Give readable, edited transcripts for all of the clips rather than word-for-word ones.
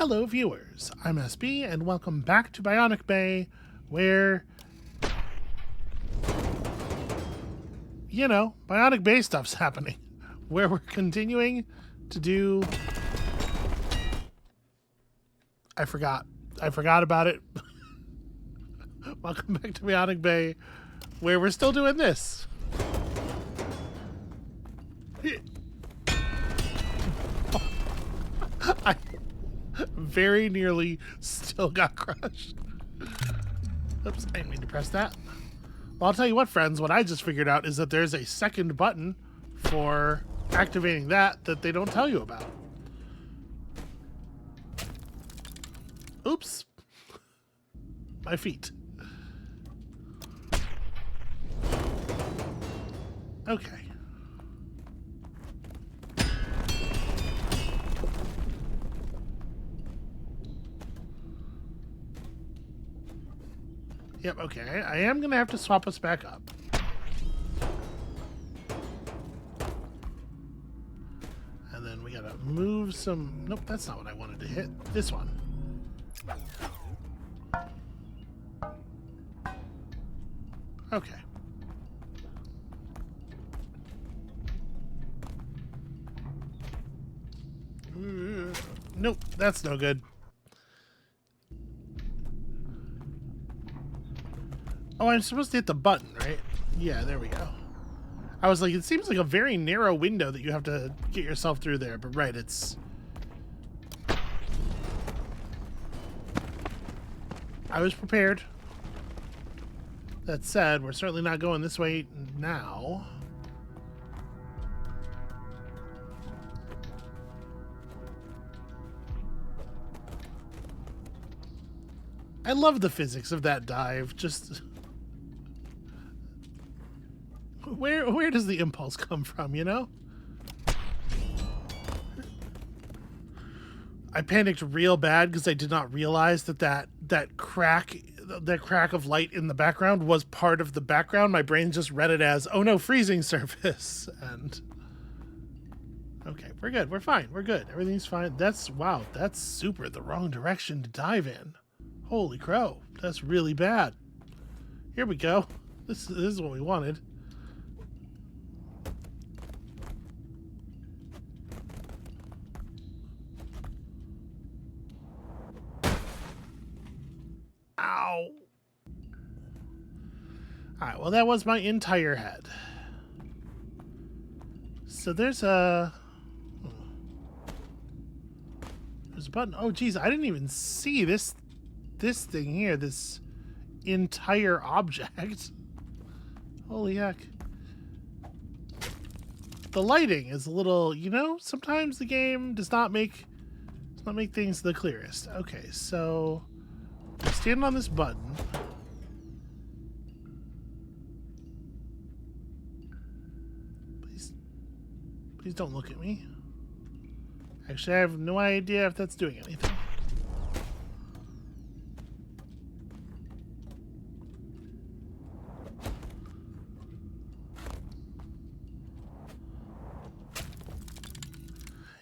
Hello viewers, I'm SB and welcome back to Bionic Bay, where, you know, Bionic Bay stuff's happening. Where we're continuing to do... I forgot about it. Welcome back to Bionic Bay, where we're still doing this. I very nearly still got crushed. Oops, I didn't mean to press that. Well, I'll tell you what, friends, what I just figured out is that there's a second button for activating that they don't tell you about. Oops. My feet. Okay. Yep, okay. I am going to have to swap us back up. And then we got to move some... Nope, that's not what I wanted to hit. This one. Okay. Nope, that's no good. Oh, I'm supposed to hit the button, right? Yeah, there we go. I was like, it seems like a very narrow window that you have to get yourself through there, but right, it's... I was prepared. That said, we're certainly not going this way now. I love the physics of that dive, just... Where does the impulse come from, you know? I panicked real bad because I did not realize that crack of light in the background was part of the background. My brain just read it as, oh no, freezing surface. And okay, we're good. We're fine. We're good. Everything's fine. Wow, that's super the wrong direction to dive in. Holy crow. That's really bad. Here we go. This is what we wanted. Ow. Alright, well that was my entire head. So there's a button. Oh geez, I didn't even see this thing here, this entire object. Holy heck. The lighting is a little, you know, sometimes the game does not make things the clearest. Okay, so stand on this button. Please don't look at me. Actually, I have no idea if that's doing anything.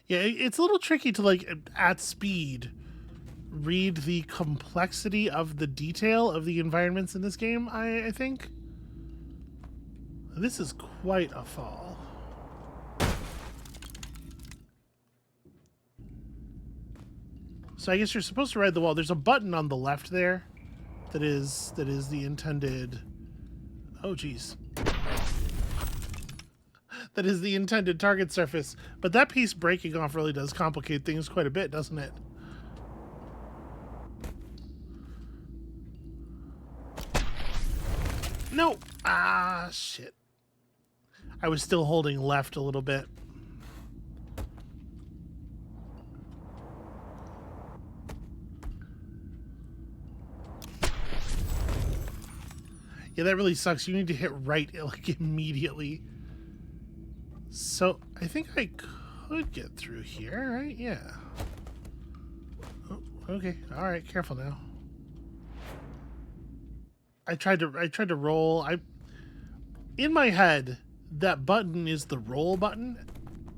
Yeah, it's a little tricky to, like, at speed, read the complexity of the detail of the environments in this game, I think. This is quite a fall. So I guess you're supposed to ride the wall. There's a button on the left there that is the intended... Oh, geez. That is the intended target surface. But that piece breaking off really does complicate things quite a bit, doesn't it? No! Ah, shit. I was still holding left a little bit. Yeah, that really sucks. You need to hit right, like, immediately. So, I think I could get through here, right? Yeah. Oh, okay. All right. Careful now. I tried to roll. In my head, that button is the roll button,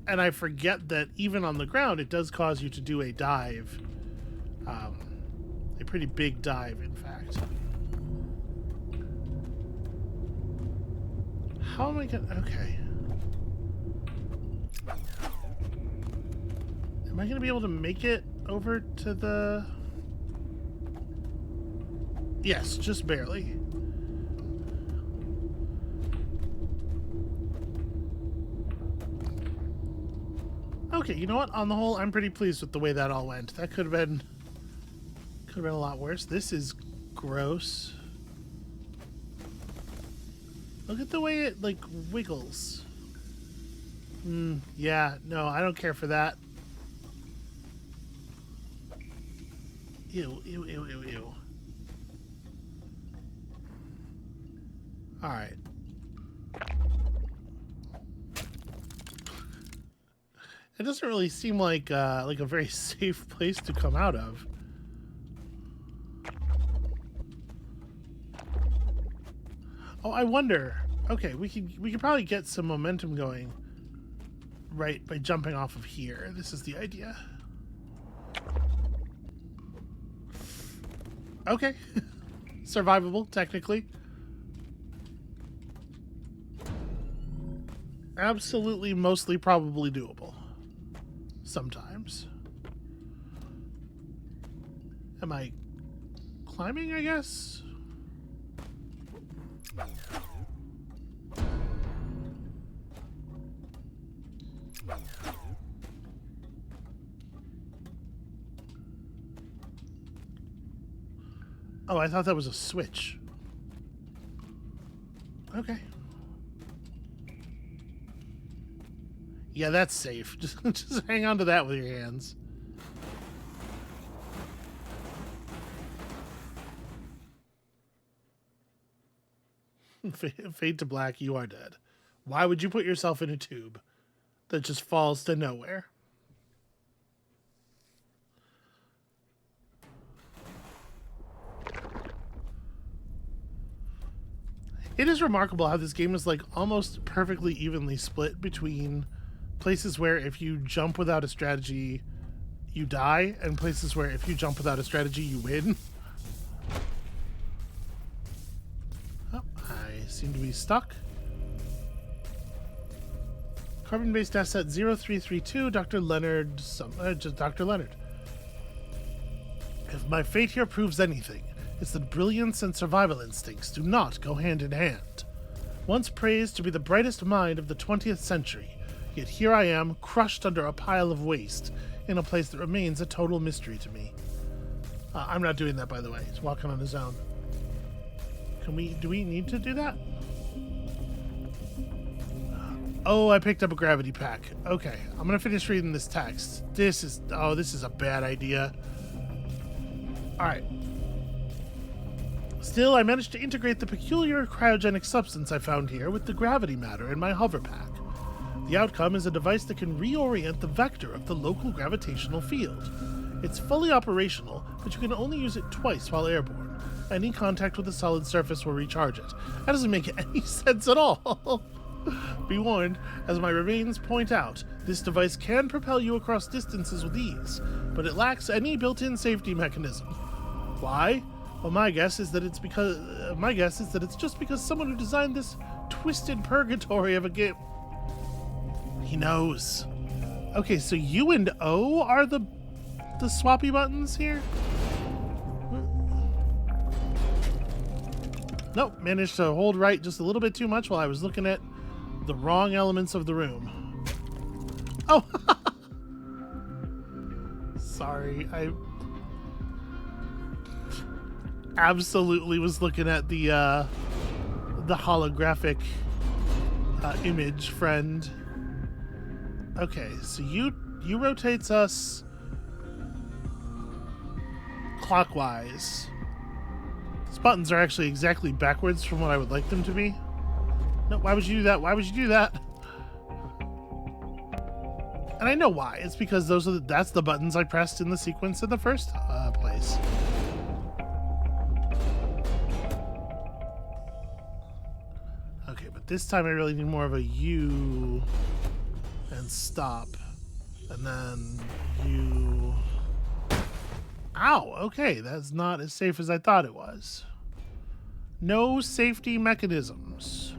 and I forget that even on the ground, it does cause you to do a dive Um, a pretty big dive, in fact. How am I gonna... Okay. Am I gonna be able to make it over to the... Yes, just barely. Okay, you know what? On the whole, I'm pretty pleased with the way that all went. That could have been a lot worse. This is gross. Look at the way it, like, wiggles. Yeah, no, I don't care for that. Ew, ew, ew, ew, ew. Alright. It doesn't really seem like a very safe place to come out of. Oh, I wonder. Okay, we could probably get some momentum going, right, by jumping off of here. This is the idea. Okay, survivable technically. Absolutely, mostly, probably doable. Sometimes. Am I climbing, I guess? Oh, I thought that was a switch. Okay. Yeah, that's safe. Just hang on to that with your hands. Fade to black, you are dead. Why would you put yourself in a tube that just falls to nowhere? It is remarkable how this game is like almost perfectly evenly split between places where if you jump without a strategy, you die, and places where if you jump without a strategy, you win. Oh, I seem to be stuck. Carbon-based asset 0332, Dr. Leonard, just Dr. Leonard. If my fate here proves anything, it's that brilliance and survival instincts do not go hand in hand. Once praised to be the brightest mind of the 20th century, yet here I am, crushed under a pile of waste, in a place that remains a total mystery to me. I'm not doing that, by the way. He's walking on his own. Do we need to do that? Oh, I picked up a gravity pack. Okay, I'm gonna finish reading this text. This is a bad idea. Alright. Still, I managed to integrate the peculiar cryogenic substance I found here with the gravity matter in my hover pack. The outcome is a device that can reorient the vector of the local gravitational field. It's fully operational, but you can only use it twice while airborne. Any contact with a solid surface will recharge it. That doesn't make any sense at all. Be warned, as my remains point out, this device can propel you across distances with ease, but it lacks any built-in safety mechanism. Why? Well, my guess is that it's just because someone who designed this twisted purgatory of a game. He knows. Okay, so U and O are the swappy buttons here? Nope, managed to hold right just a little bit too much while I was looking at the wrong elements of the room. Oh! Sorry, I absolutely was looking at the holographic image friend. Okay, so you rotates us clockwise. These buttons are actually exactly backwards from what I would like them to be. No, why would you do that? Why would you do that? And I know why. It's because that's the buttons I pressed in the sequence in the first place. Okay, but this time I really need more of a U and stop. And then U. Ow, okay, that's not as safe as I thought it was. No safety mechanisms.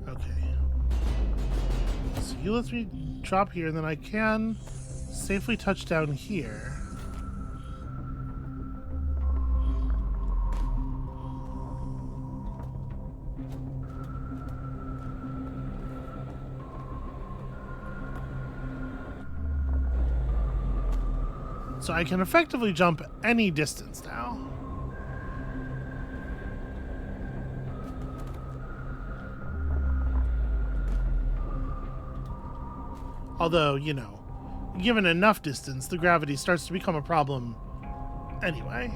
Okay. So you let me drop here, and then I can safely touch down here. So I can effectively jump any distance now. Although, you know, given enough distance, the gravity starts to become a problem anyway.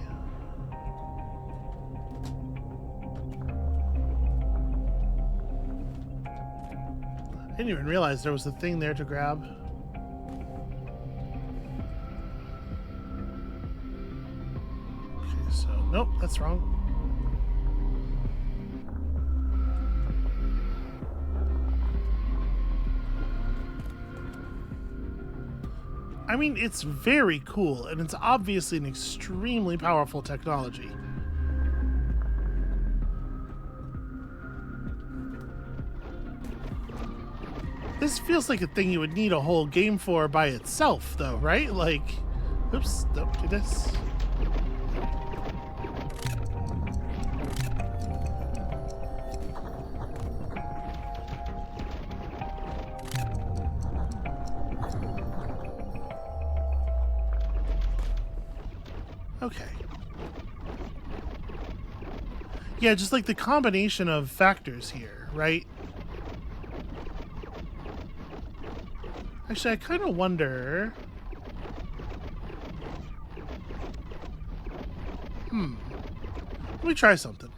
I didn't even realize there was a thing there to grab. Okay, so, nope, that's wrong. I mean, it's very cool, and it's obviously an extremely powerful technology. This feels like a thing you would need a whole game for by itself, though, right? Like, oops, don't do this. Okay. Yeah, just like the combination of factors here, right? Actually, I kind of wonder... Let me try something.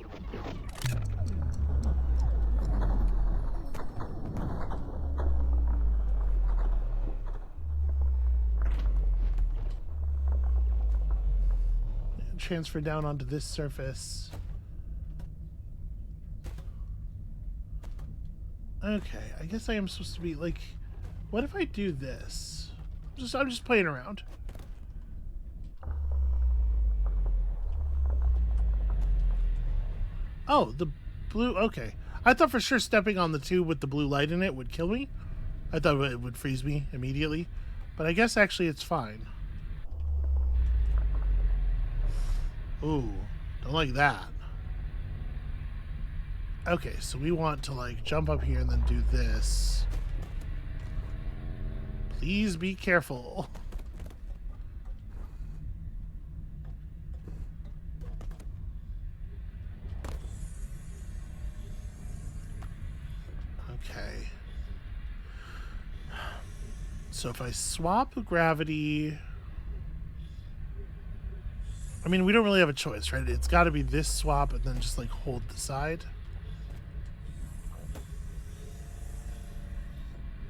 Transfer down onto this surface. Okay, I guess I am supposed to be like... What if I do this? I'm just playing around. Oh, the blue... Okay. I thought for sure stepping on the tube with the blue light in it would kill me. I thought it would freeze me immediately. But I guess actually it's fine. Ooh, don't like that. Okay, so we want to like jump up here and then do this. Please be careful. Okay. So if I swap gravity... I mean, we don't really have a choice, right? It's got to be this swap and then just like hold the side.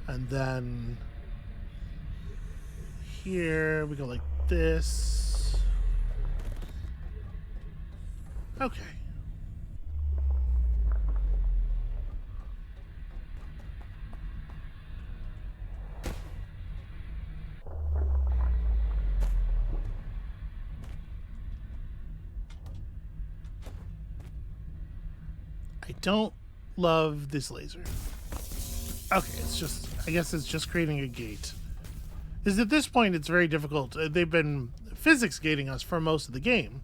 And then here we go like this. Okay. I don't love this laser. Okay, it's just... I guess it's just creating a gate. Is at this point it's very difficult. They've been physics gating us for most of the game.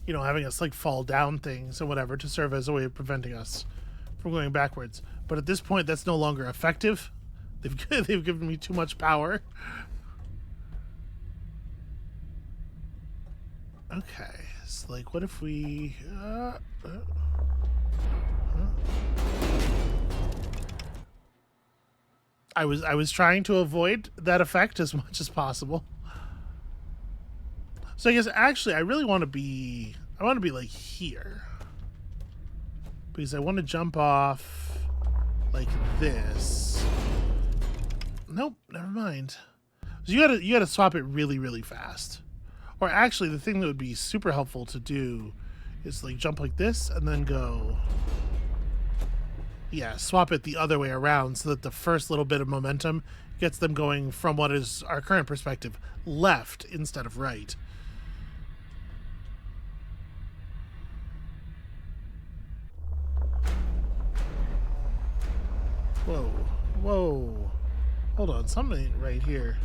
You know, having us like fall down things and whatever to serve as a way of preventing us from going backwards. But at this point that's no longer effective. They've given me too much power. Okay, so like what if we... I was trying to avoid that effect as much as possible. So I guess actually I really want to be... I want to be like here. Because I want to jump off like this. Nope, never mind. So you gotta swap it really, really fast. Or actually the thing that would be super helpful to do is like jump like this and then go Yeah, swap it the other way around so that the first little bit of momentum gets them going from what is our current perspective, left instead of right. Whoa. Whoa. Hold on, something right here.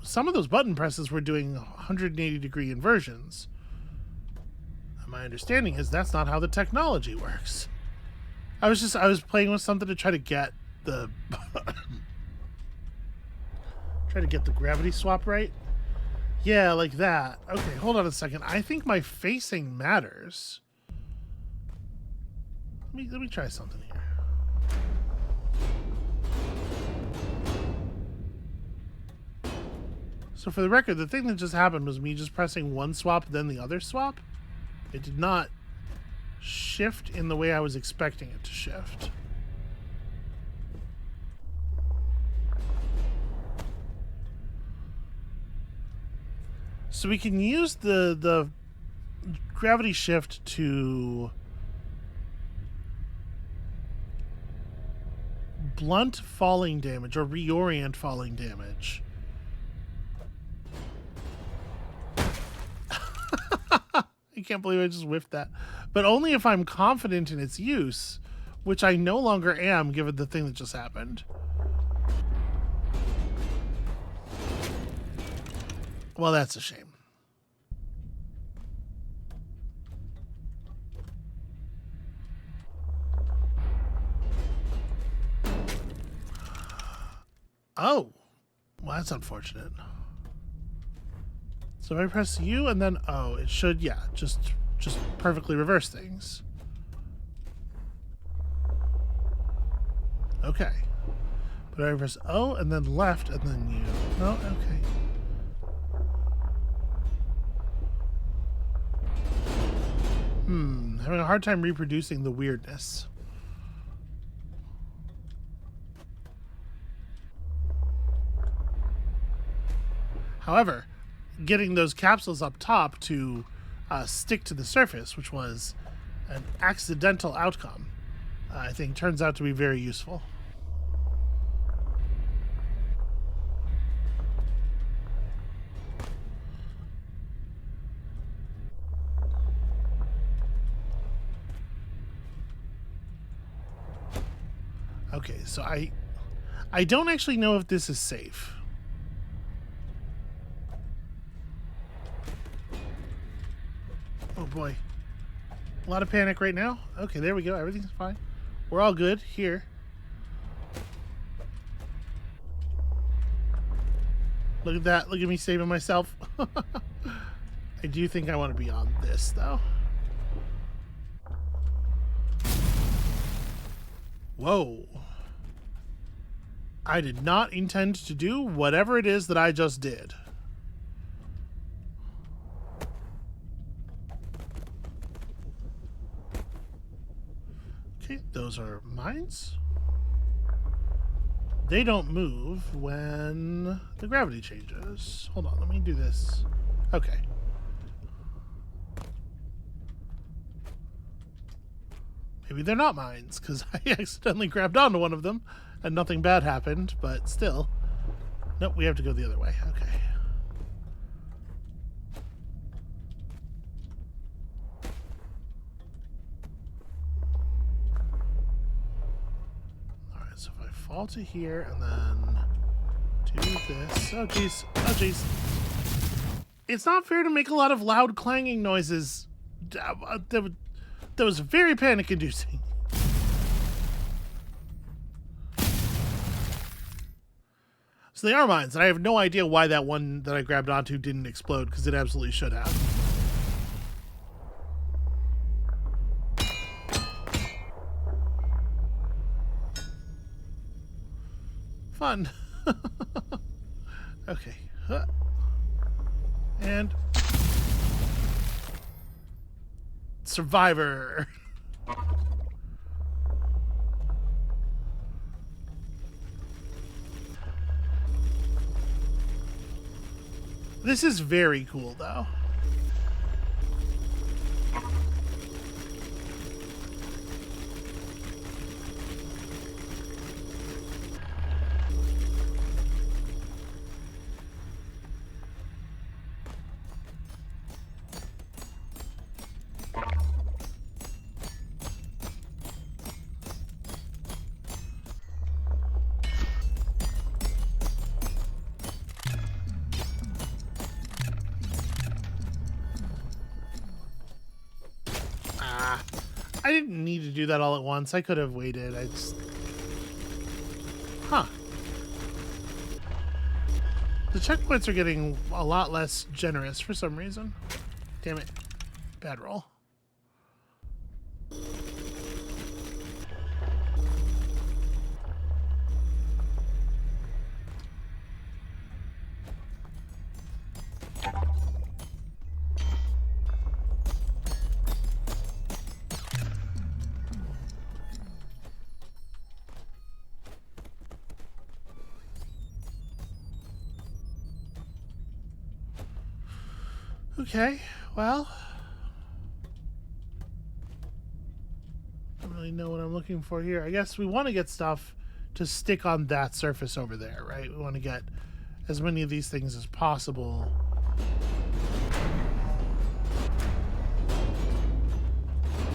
Some of those button presses were doing 180-degree inversions. My understanding is that's not how the technology works. I was playing with something to try to get the try to get the gravity swap right. Yeah, like that. Okay, hold on a second. I think my facing matters. Let me try something here. So for the record, the thing that just happened was me just pressing one swap, then the other swap. It did not shift in the way I was expecting it to shift. So we can use the gravity shift to blunt falling damage or reorient falling damage. I can't believe I just whiffed that. But only if I'm confident in its use, which I no longer am given the thing that just happened. Well, that's a shame. Oh, well, that's unfortunate. So if I press U and then O, it should, yeah, just perfectly reverse things. Okay. But I press O and then left and then U. Oh, okay. Having a hard time reproducing the weirdness. However, getting those capsules up top to stick to the surface, which was an accidental outcome, I think turns out to be very useful. Okay, so I don't actually know if this is safe. Oh boy. A lot of panic right now. Okay, there we go. Everything's fine. We're all good here. Look at that. Look at me saving myself. I do think I want to be on this, though. Whoa. I did not intend to do whatever it is that I just did. Okay, those are mines. They don't move when the gravity changes. Hold on, let me do this. Okay. Maybe they're not mines, because I accidentally grabbed onto one of them and nothing bad happened, but still. Nope, we have to go the other way. Okay. Alright, so if I fall to here and then do this. Oh, jeez. Oh, jeez. It's not fair to make a lot of loud clanging noises. That was very panic-inducing. So they are mines, and I have no idea why that one that I grabbed onto didn't explode, because it absolutely should have. Fun. Okay. And... Survivor. This is very cool, though. I didn't need to do that all at once. I could have waited. I just... Huh. The checkpoints are getting a lot less generous for some reason. Damn it. Bad roll. Okay, well, I don't really know what I'm looking for here. I guess we want to get stuff to stick on that surface over there, right? We want to get as many of these things as possible.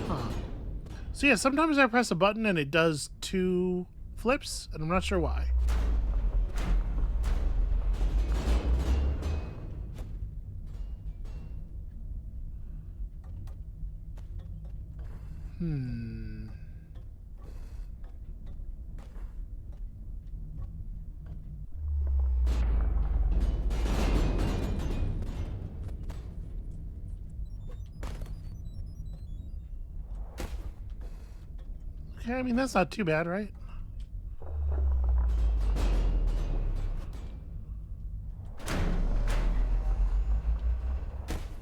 Huh. So yeah, sometimes I press a button and it does 2 flips, and I'm not sure why. Okay, I mean, that's not too bad, right?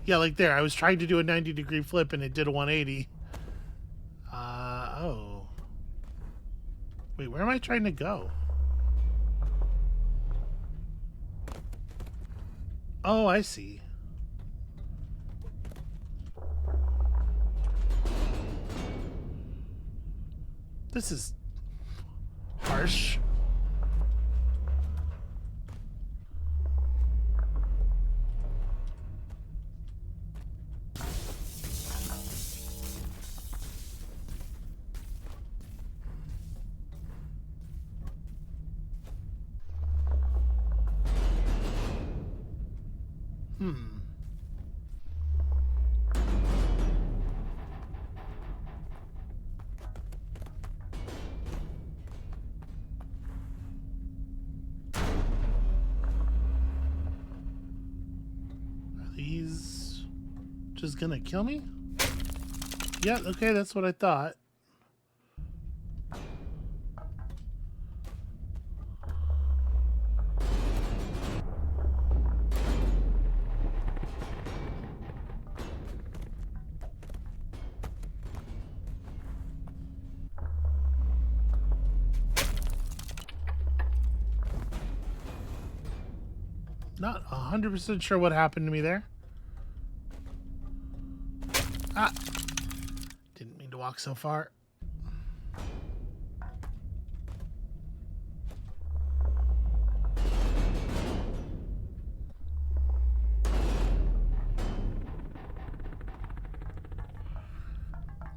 Yeah, like there. I was trying to do a 90-degree flip and it did a 180. Oh. Wait, where am I trying to go? Oh, I see. This is harsh. Are these just gonna kill me? Yeah, okay, that's what I thought. Not 100% sure what happened to me there. Ah! Didn't mean to walk so far.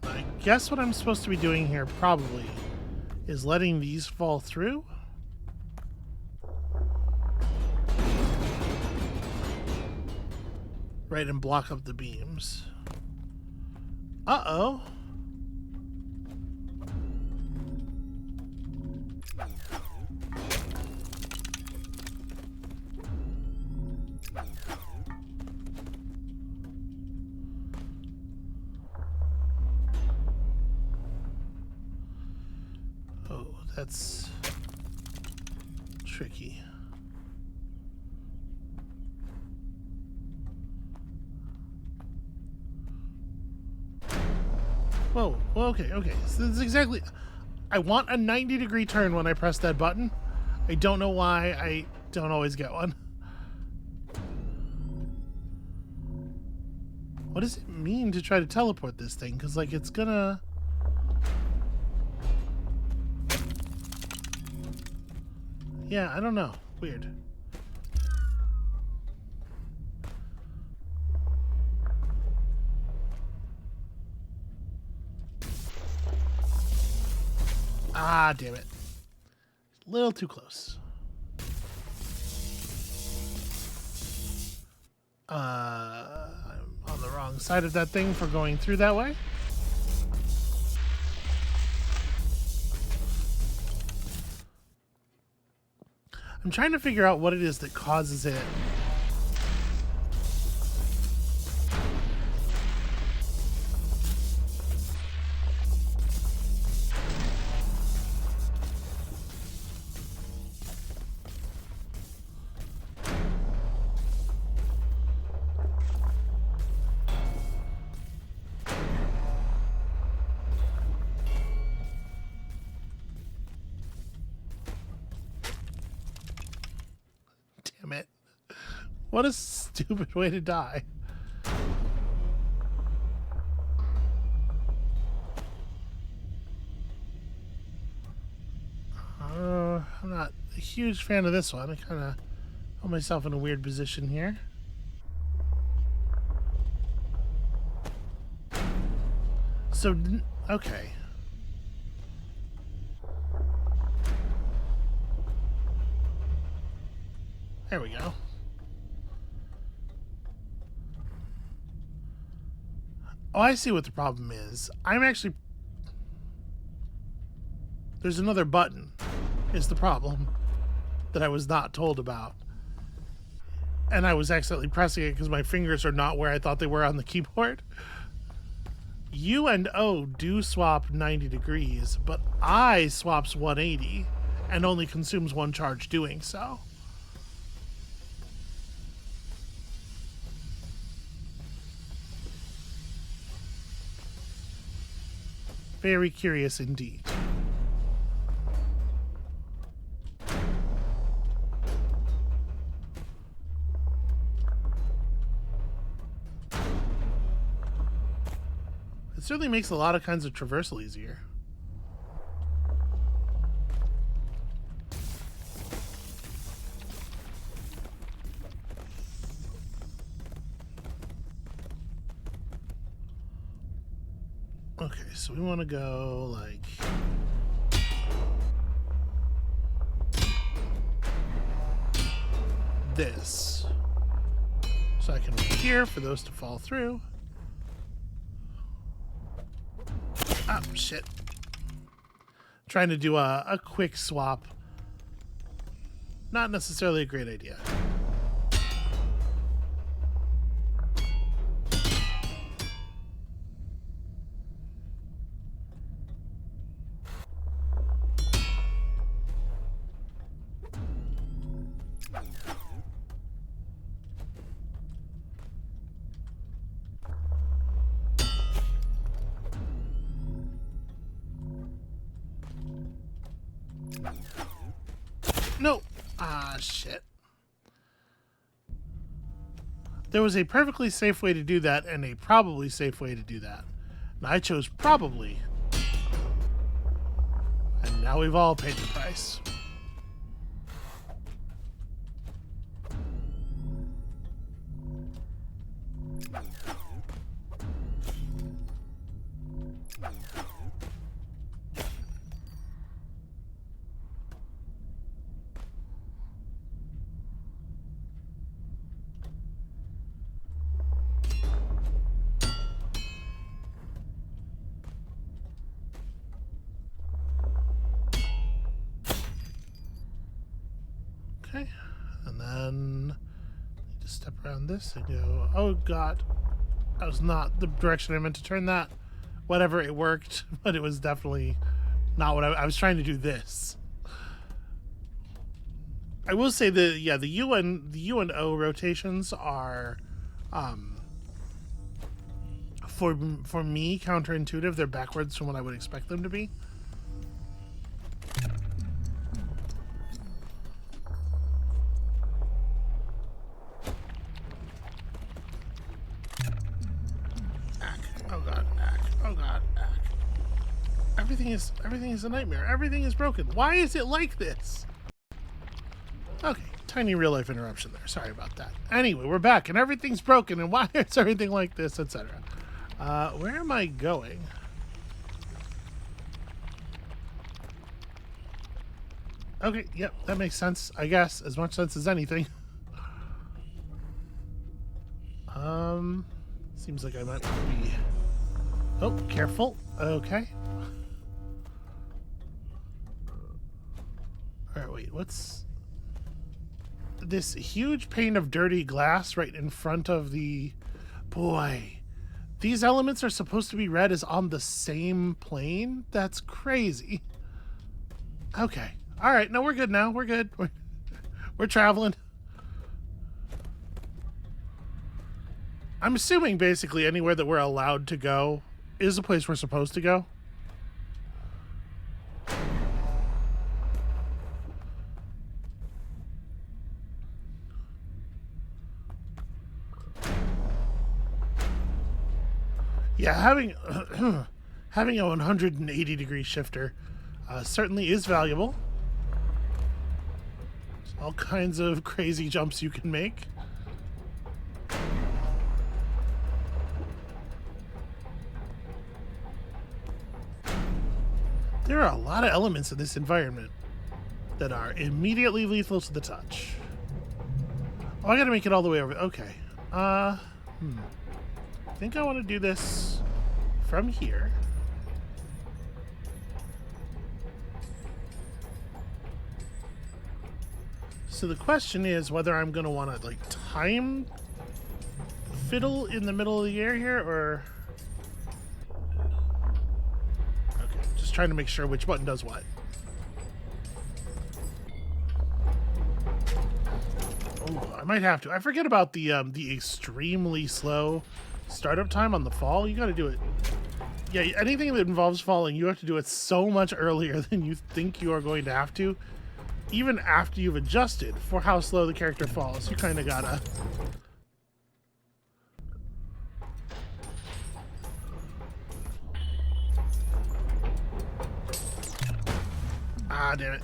I guess what I'm supposed to be doing here probably is letting these fall through. Right, and block up the beams. Uh-oh. Oh, that's tricky. Whoa, well, okay. So this is exactly... I want a 90-degree turn when I press that button. I don't know why I don't always get one. What does it mean to try to teleport this thing? Because, like, it's gonna... Yeah, I don't know. Weird. Ah, damn it. A little too close. I'm on the wrong side of that thing for going through that way. I'm trying to figure out what it is that causes it. Damn it. What a stupid way to die. I'm not a huge fan of this one. I kind of put myself in a weird position here. So, okay. There we go. Oh, I see what the problem is. I'm actually... There's another button, is the problem, that I was not told about. And I was accidentally pressing it because my fingers are not where I thought they were on the keyboard. U and O do swap 90 degrees, but I swaps 180 and only consumes one charge doing so. Very curious indeed. It certainly makes a lot of kinds of traversal easier. Okay, so we want to go like... this. So I can wait here for those to fall through. Oh, shit. Trying to do a quick swap. Not necessarily a great idea. No. Ah, shit. There was a perfectly safe way to do that and a probably safe way to do that. And I chose probably. And now we've all paid the price. Okay, and then just step around this and go, oh god, that was not the direction I meant to turn that. Whatever, it worked, but it was definitely not what I was trying to do this. I will say that, yeah, the U and O rotations are, for me, counterintuitive. They're backwards from what I would expect them to be. Oh god, oh god, everything is a nightmare. Everything is broken. Why is it like this? Okay, tiny real life interruption there. Sorry about that. Anyway, we're back and everything's broken and why is everything like this, etc. Where am I going? Okay, yep, that makes sense, I guess. As much sense as anything. Seems like I might want to be... Oh, careful. Okay. Alright, wait, what's... this huge pane of dirty glass right in front of the... Boy, these elements are supposed to be read as on the same plane? That's crazy. Okay. All right. No, we're good now. We're good. We're traveling. I'm assuming basically anywhere that we're allowed to go is a place we're supposed to go. Yeah, having a 180-degree shifter certainly is valuable. There's all kinds of crazy jumps you can make. There are a lot of elements in this environment that are immediately lethal to the touch. Oh, I gotta make it all the way over. Okay. I think I want to do this from here. So the question is whether I'm going to want to, like, time fiddle in the middle of the air here, or... Okay, just trying to make sure which button does what. Oh, I might have to. I forget about the extremely slow startup time on the fall. You got to do it. Yeah, anything that involves falling, you have to do it so much earlier than you think you are going to have to. Even after you've adjusted for how slow the character falls, you kind of gotta... Ah, damn it.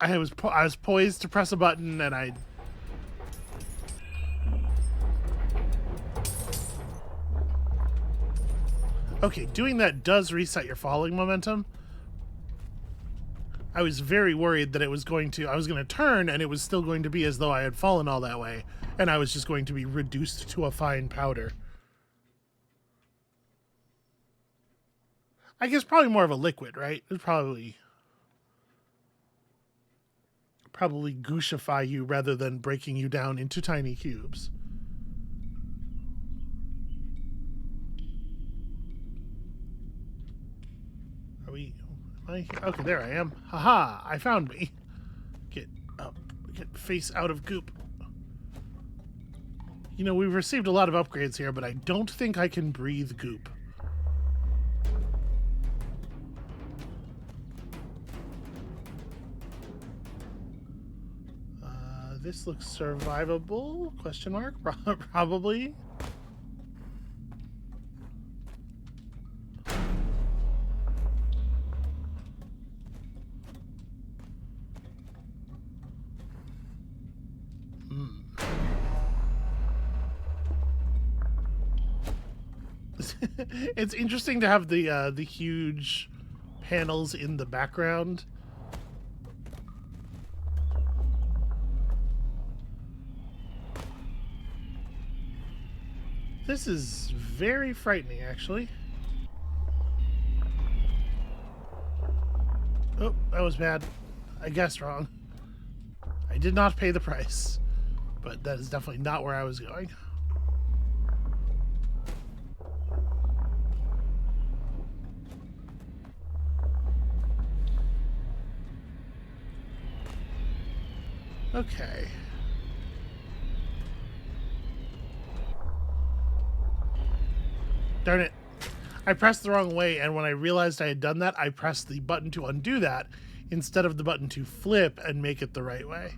I was poised to press a button and I... Okay, doing that does reset your falling momentum. I was very worried that I was going to turn and it was still going to be as though I had fallen all that way, and I was just going to be reduced to a fine powder. I guess probably more of a liquid, right? It would probably gooshify you rather than breaking you down into tiny cubes. Are we... Okay, there I am. Haha, I found me. Get up. Get face out of goop. You know, we've received a lot of upgrades here, but I don't think I can breathe goop. This looks survivable? Question mark? Probably. It's interesting to have the huge panels in the background. This is very frightening, actually. Oh, that was bad. I guessed wrong. I did not pay the price, but that is definitely not where I was going. Okay. Darn it. I pressed the wrong way, and when I realized I had done that, I pressed the button to undo that instead of the button to flip and make it the right way.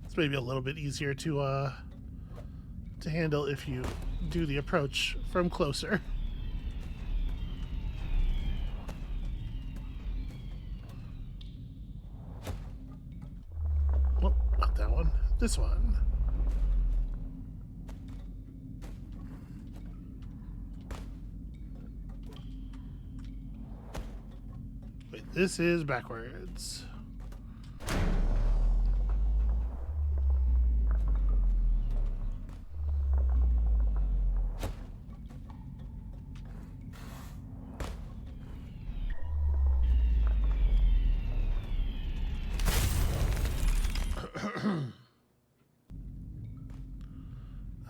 It's maybe a little bit easier to handle if you do the approach from closer. Well, not that one. This one. Wait, this is backwards.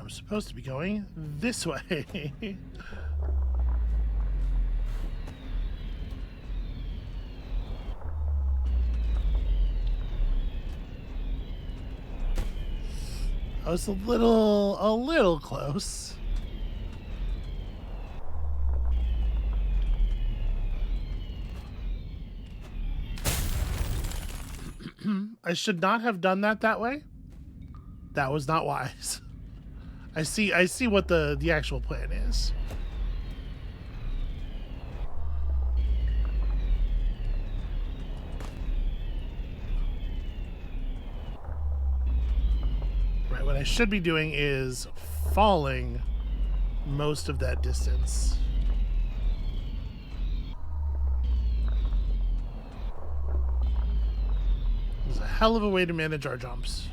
I'm supposed to be going this way. I was a little close. I should not have done that way. That was not wise. I see what the actual plan is. Right, what I should be doing is falling most of that distance. It's a hell of a way to manage our jumps.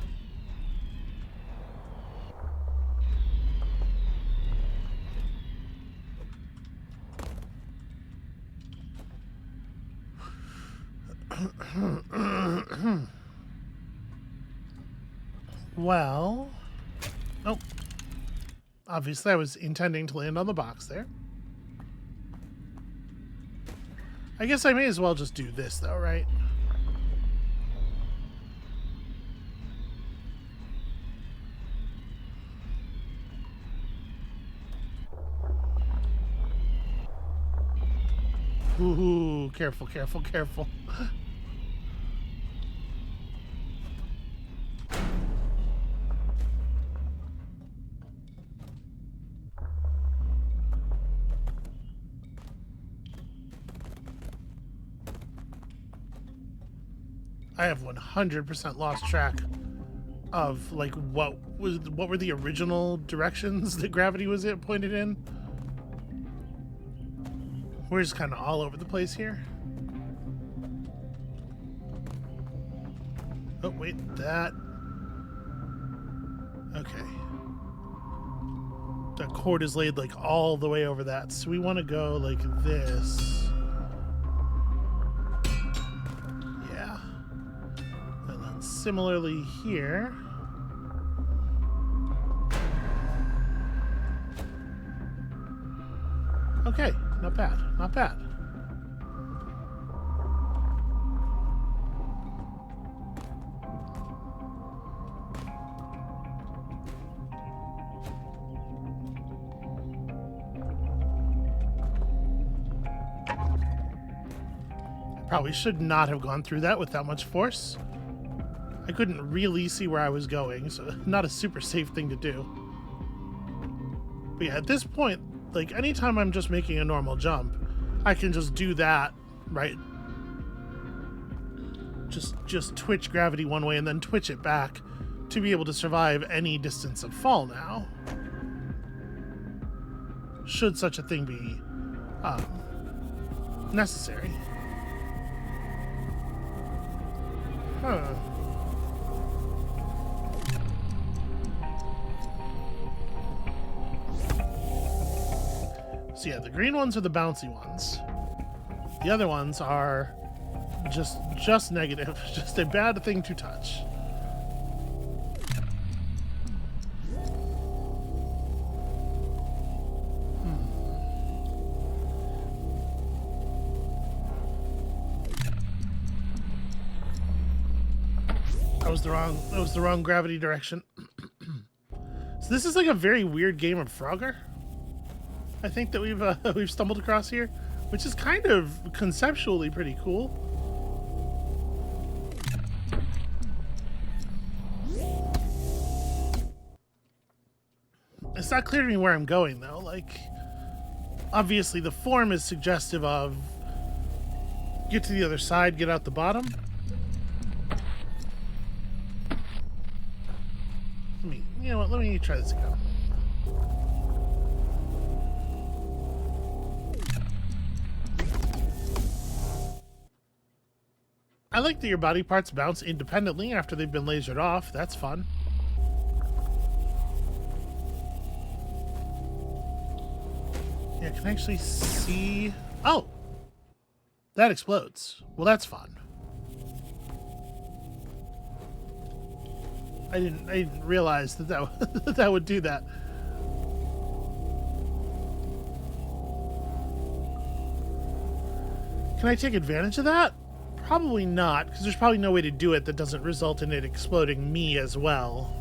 Well, oh, obviously I was intending to land on the box there. I guess I may as well just do this though, right? Ooh, careful, careful, careful. I have 100% lost track of like what were the original directions that gravity was pointed in. We're just kind of all over the place here. Oh wait, that. Okay. The cord is laid like all the way over that, so we want to go like this. Similarly here. Okay, not bad, not bad. I probably should not have gone through that with that much force. I couldn't really see where I was going, so not a super safe thing to do. But yeah, at this point, like anytime I'm just making a normal jump, I can just do that, right? Just twitch gravity one way and then twitch it back to be able to survive any distance of fall now. Should such a thing be necessary. Huh. So yeah, the green ones are the bouncy ones. The other ones are just negative, just a bad thing to touch. That was the wrong gravity direction. So this is like a very weird game of Frogger, I think, that we've stumbled across here, which is kind of conceptually pretty cool. It's not clear to me where I'm going though. Like, obviously the form is suggestive of get to the other side, get out the bottom. You know what? Let me try this again. I like that your body parts bounce independently after they've been lasered off. That's fun. Yeah, I can actually see... Oh! That explodes. Well, that's fun. I didn't realize that that would do that. Can I take advantage of that? Probably not, because there's probably no way to do it that doesn't result in it exploding me as well.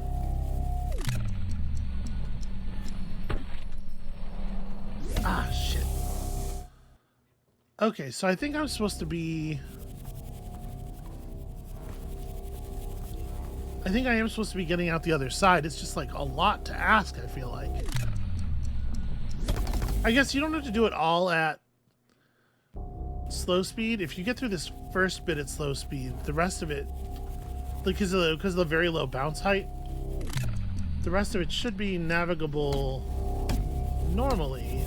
Ah, shit. Okay, so I think I'm supposed to be... I think I am supposed to be getting out the other side. It's just like a lot to ask, I feel like. I guess you don't have to do it all at slow speed. If you get through this first bit at slow speed, the rest of it, because of the very low bounce height, the rest of it should be navigable normally.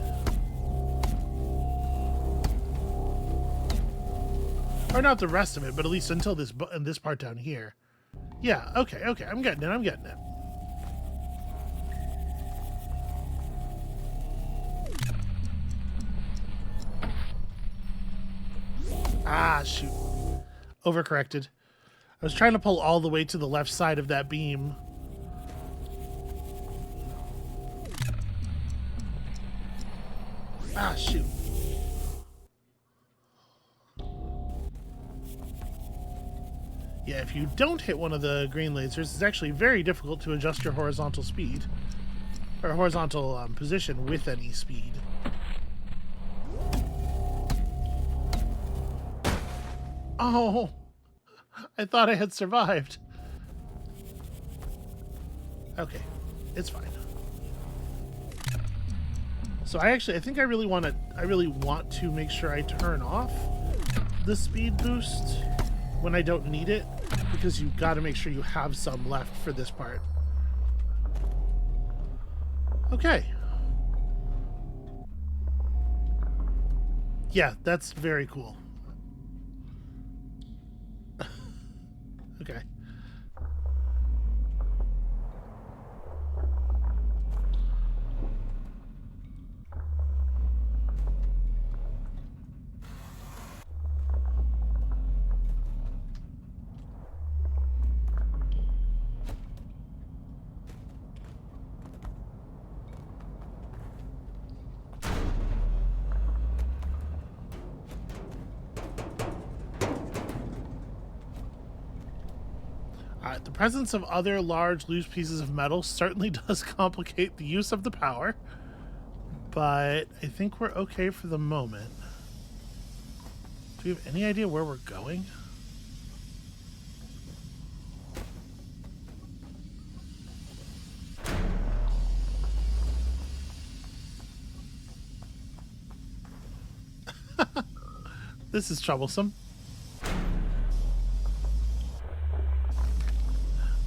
Or not the rest of it, but at least until this part down here. Yeah, okay, I'm getting it. Ah, shoot. Overcorrected. I was trying to pull all the way to the left side of that beam. Ah, shoot. Yeah, if you don't hit one of the green lasers, it's actually very difficult to adjust your horizontal speed. Or horizontal position with any speed. Oh! I thought I had survived. Okay, it's fine. So I think I really want to make sure I turn off the speed boost when I don't need it, because you've got to make sure you have some left for this part. Okay. Yeah, that's very cool. Okay. The presence of other large loose pieces of metal certainly does complicate the use of the power, but I think we're okay for the moment. Do we have any idea where we're going? This is troublesome.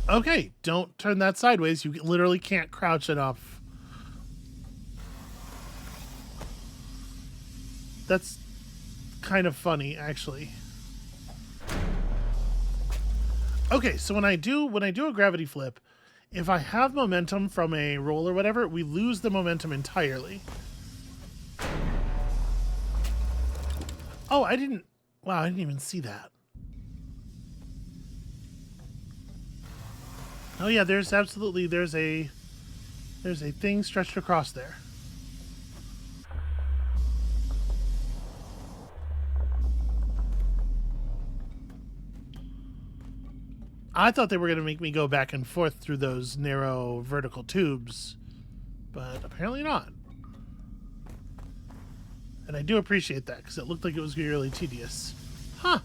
Okay, don't turn that sideways. You literally can't crouch enough. That's kind of funny, actually. Okay, so when I do a gravity flip, if I have momentum from a roll or whatever, we lose the momentum entirely. Oh, I didn't even see that. Oh yeah, there's a thing stretched across there. I thought they were going to make me go back and forth through those narrow vertical tubes, but apparently not. And I do appreciate that, because it looked like it was going to be really tedious. Huh.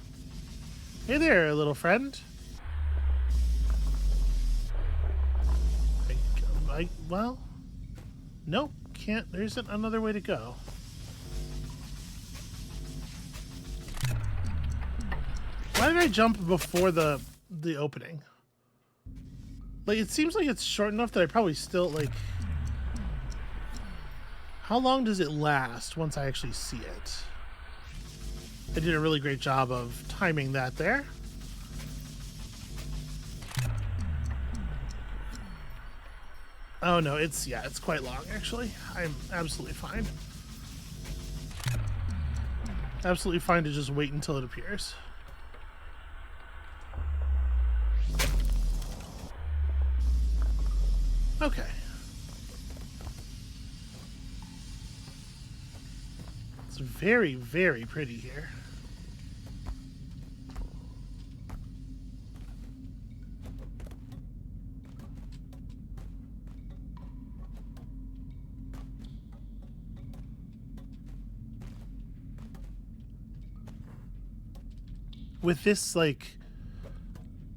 Hey there, little friend. Well, nope, can't. There isn't another way to go. Why did I jump before the opening? Like, it seems like it's short enough that I probably still, like... How long does it last once I actually see it? I did a really great job of timing that there. Oh no, it's quite long actually. I'm absolutely fine. Absolutely fine to just wait until it appears. Okay. It's very, very pretty here. With this, like,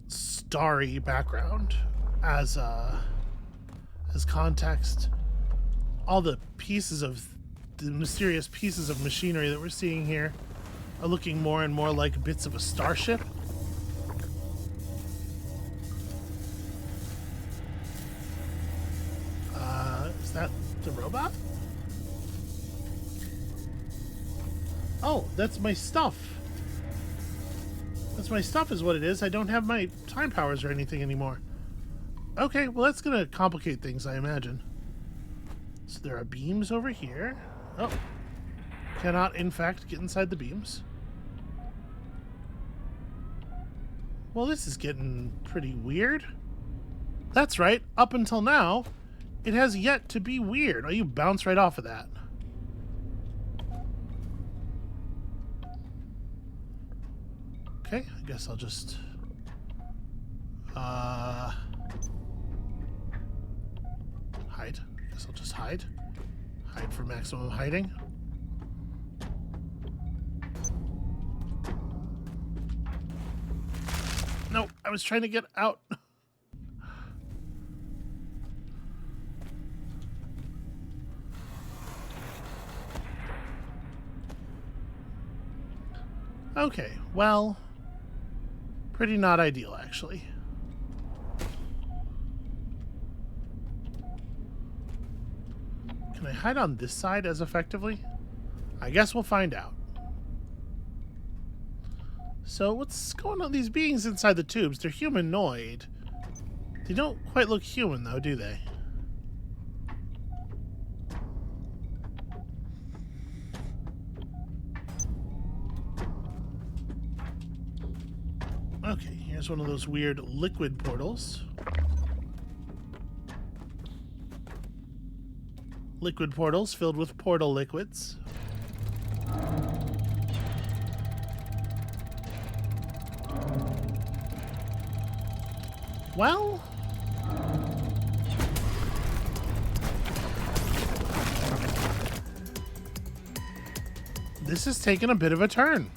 starry background as context, all the mysterious pieces of machinery that we're seeing here are looking more and more like bits of a starship. Is that the robot? Oh, that's my stuff. That's my stuff is what it is. I don't have my time powers or anything anymore. Okay, well that's gonna complicate things, I imagine. So there are beams over here. Oh. Cannot, in fact, get inside the beams. Well, this is getting pretty weird. That's right. Up until now, it has yet to be weird. Oh, you bounce right off of that. Okay, I guess I'll just... hide. I guess I'll just hide. Hide for maximum hiding. No, I was trying to get out. Okay, well... pretty not ideal, actually. Can I hide on this side as effectively? I guess we'll find out. So what's going on with these beings inside the tubes? They're humanoid. They don't quite look human, though, do they? Okay, here's one of those weird liquid portals. Liquid portals filled with portal liquids. Well... this has taken a bit of a turn.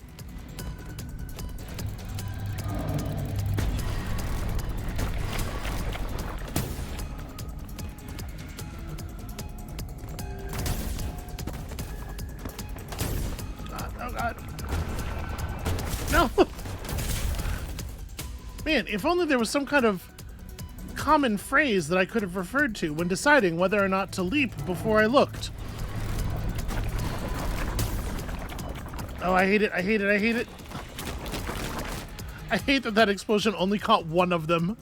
Oh God. No! Man, if only there was some kind of common phrase that I could have referred to when deciding whether or not to leap before I looked. Oh, I hate it, I hate it, I hate it. I hate that that explosion only caught one of them.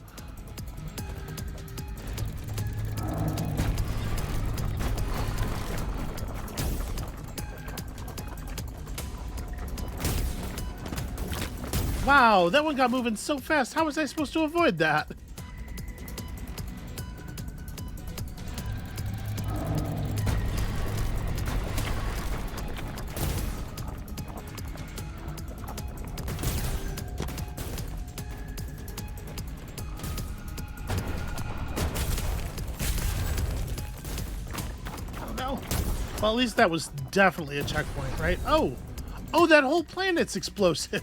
Wow, that one got moving so fast. How was I supposed to avoid that? Oh no. Well, at least that was definitely a checkpoint, right? Oh! Oh, that whole planet's explosive.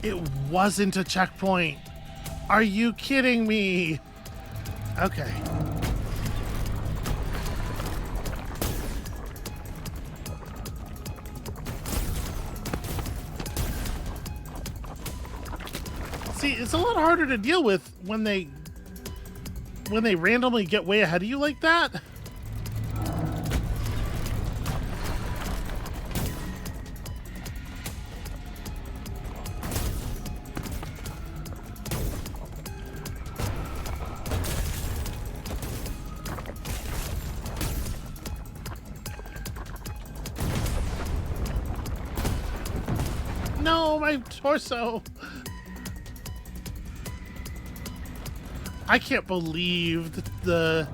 It wasn't a checkpoint. Are you kidding me? Okay. See, it's a lot harder to deal with when they randomly get way ahead of you like that. No, my torso. I can't believe the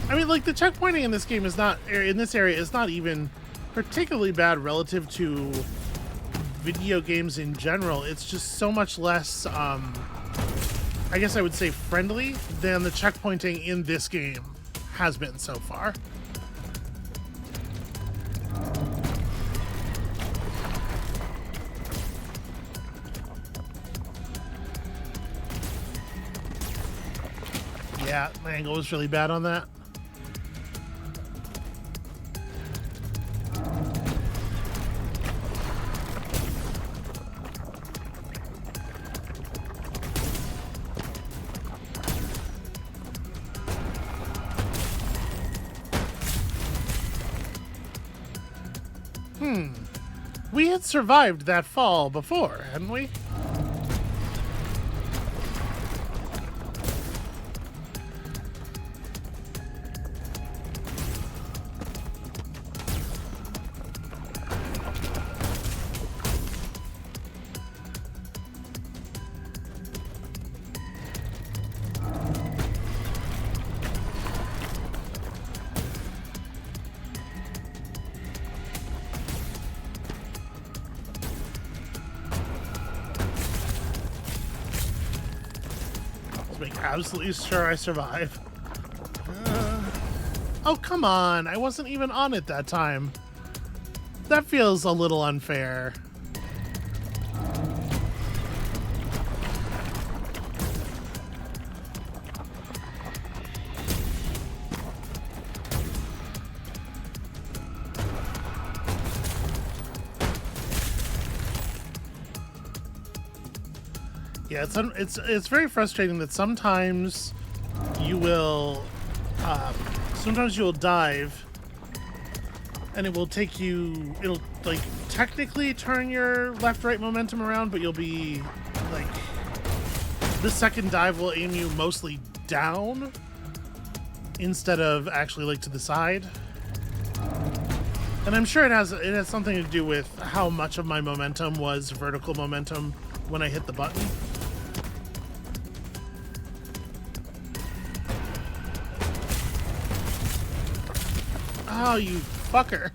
I mean, like, the checkpointing in this game is not, in this area, is not even particularly bad relative to video games in general. It's just so much less, I guess I would say friendly than the checkpointing in this game has been so far. Yeah, my angle was really bad on that. We had survived that fall before, hadn't we? Make absolutely sure I survive. Oh, come on. I wasn't even on it that time. That feels a little unfair. Yeah, it's very frustrating that sometimes you will dive and it will take you, it'll like technically turn your left-right momentum around, but you'll be like, the second dive will aim you mostly down instead of actually like to the side. And I'm sure it has something to do with how much of my momentum was vertical momentum when I hit the button. Oh, you fucker.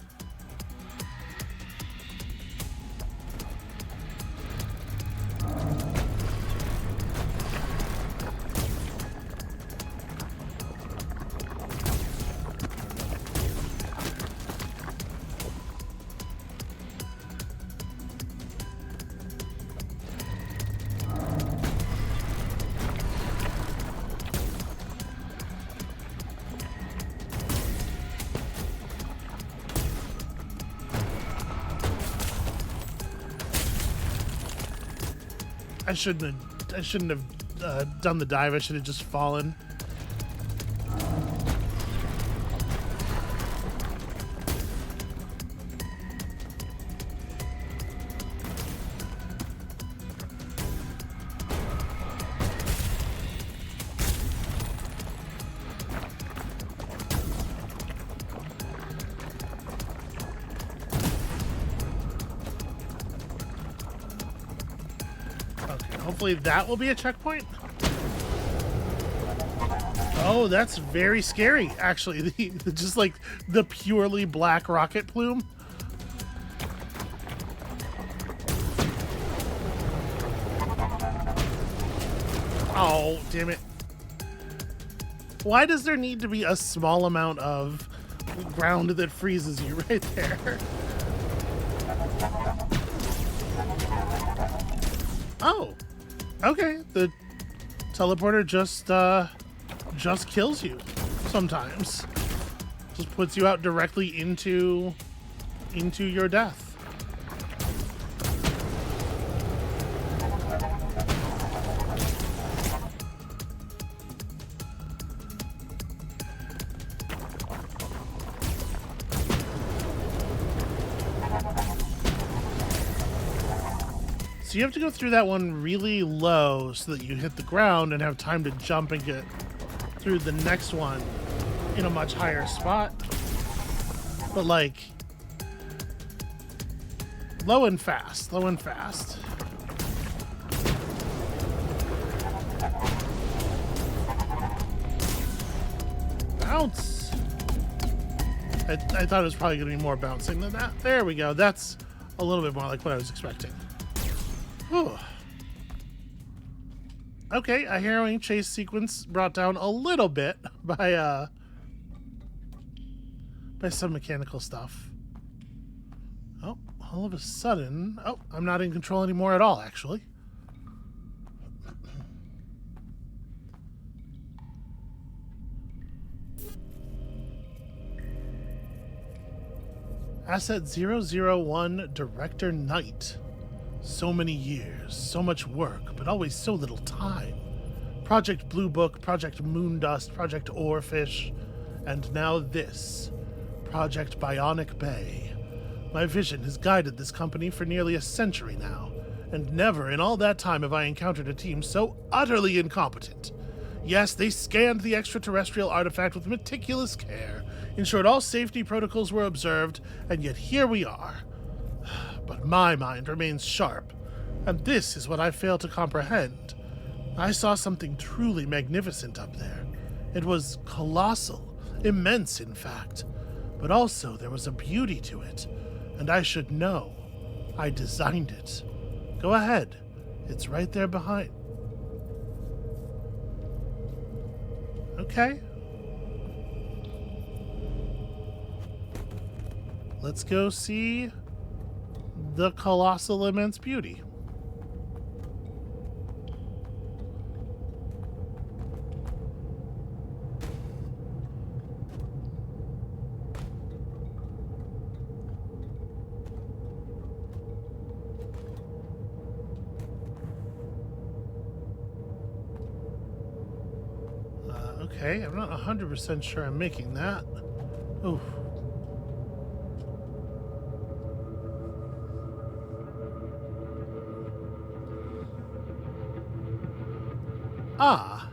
I shouldn't have done the dive. I should have just fallen. Hopefully that will be a checkpoint. Oh, that's very scary, actually. Just like the purely black rocket plume. Oh, damn it. Why does there need to be a small amount of ground that freezes you right there? Oh. Okay, the teleporter just kills you sometimes. Just puts you out directly into your death. So you have to go through that one really low so that you hit the ground and have time to jump and get through the next one in a much higher spot. But like, low and fast, low and fast. Bounce. I thought it was probably going to be more bouncing than that. There we go. That's a little bit more like what I was expecting. Whew. Okay, a harrowing chase sequence brought down a little bit by some mechanical stuff. Oh, all of a sudden... Oh, I'm not in control anymore at all, actually. Asset 001, Director Knight. So many years, so much work, but always so little time. Project Blue Book, Project Moondust, Project Oarfish, and now this, Project Bionic Bay. My vision has guided this company for nearly a century now, and never in all that time have I encountered a team so utterly incompetent. Yes, they scanned the extraterrestrial artifact with meticulous care, ensured all safety protocols were observed, and yet here we are. But my mind remains sharp, and this is what I fail to comprehend. I saw something truly magnificent up there. It was colossal, immense in fact, but also there was a beauty to it, and I should know. I designed it. Go ahead. It's right there behind. Okay. Let's go see the colossal immense beauty. Okay, I'm not 100% sure I'm making that. Ooh. Ah.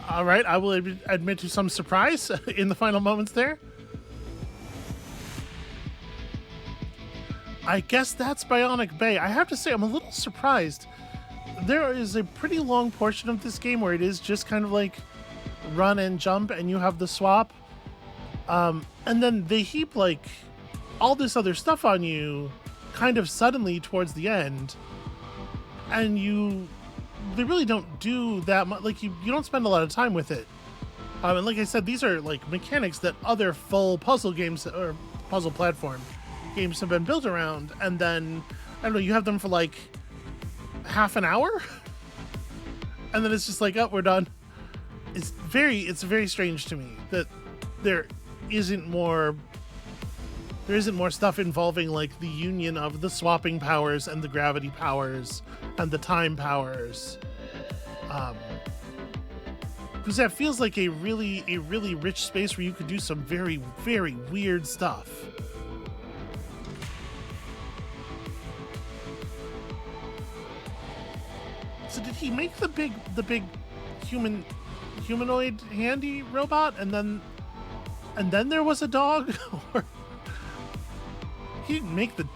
All right, I will admit to some surprise in the final moments there. I guess that's Bionic Bay. I have to say, I'm a little surprised. There is a pretty long portion of this game where it is just kind of like run and jump, and you have the swap. And then they heap like all this other stuff on you kind of suddenly towards the end. And they really don't do that much. Like you don't spend a lot of time with it. And like I said, these are like mechanics that other full puzzle games or puzzle platform games have been built around. And then, I don't know, you have them for like half an hour. And then it's just like, oh, we're done. It's very strange to me that there isn't more stuff involving like the union of the swapping powers and the gravity powers and the time powers, because that feels like a really rich space where you could do some very weird stuff. So did he make the big humanoid handy robot and then there was a dog? Or he didn't make the...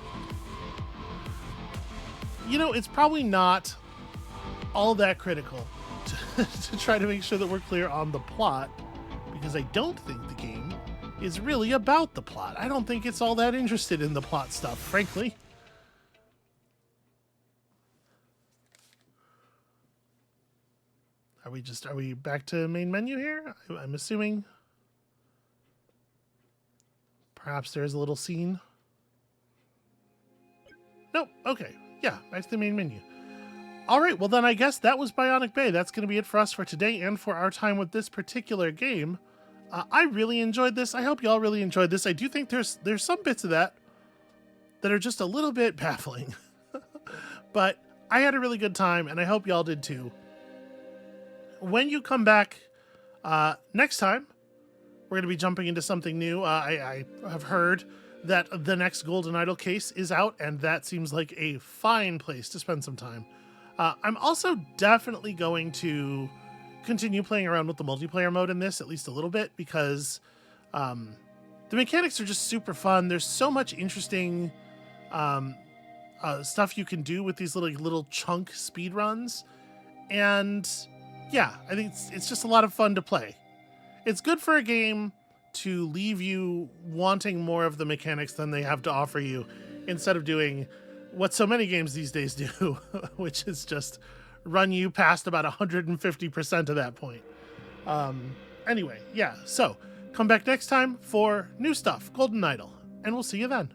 You know, it's probably not all that critical to try to make sure that we're clear on the plot, because I don't think the game is really about the plot. I don't think it's all that interested in the plot stuff, frankly. Are we back to main menu here? I'm assuming. Perhaps there's a little scene. Nope. Okay. Yeah, back to the main menu. All right, well then I guess that was Bionic Bay. That's going to be it for us for today and for our time with this particular game. I really enjoyed this. I hope y'all really enjoyed this. I do think there's some bits of that are just a little bit baffling. But I had a really good time, and I hope y'all did too. When you come back next time, we're going to be jumping into something new. I have heard that the next Golden Idol case is out, and that seems like a fine place to spend some time. I'm also definitely going to continue playing around with the multiplayer mode in this, at least a little bit, because the mechanics are just super fun. There's so much interesting stuff you can do with these little chunk speed runs. And yeah, I think it's just a lot of fun to play. It's good for a game to leave you wanting more of the mechanics than they have to offer you, instead of doing what so many games these days do, which is just run you past about 150% of that point. Anyway, yeah, so come back next time for new stuff, Golden Idol, and we'll see you then.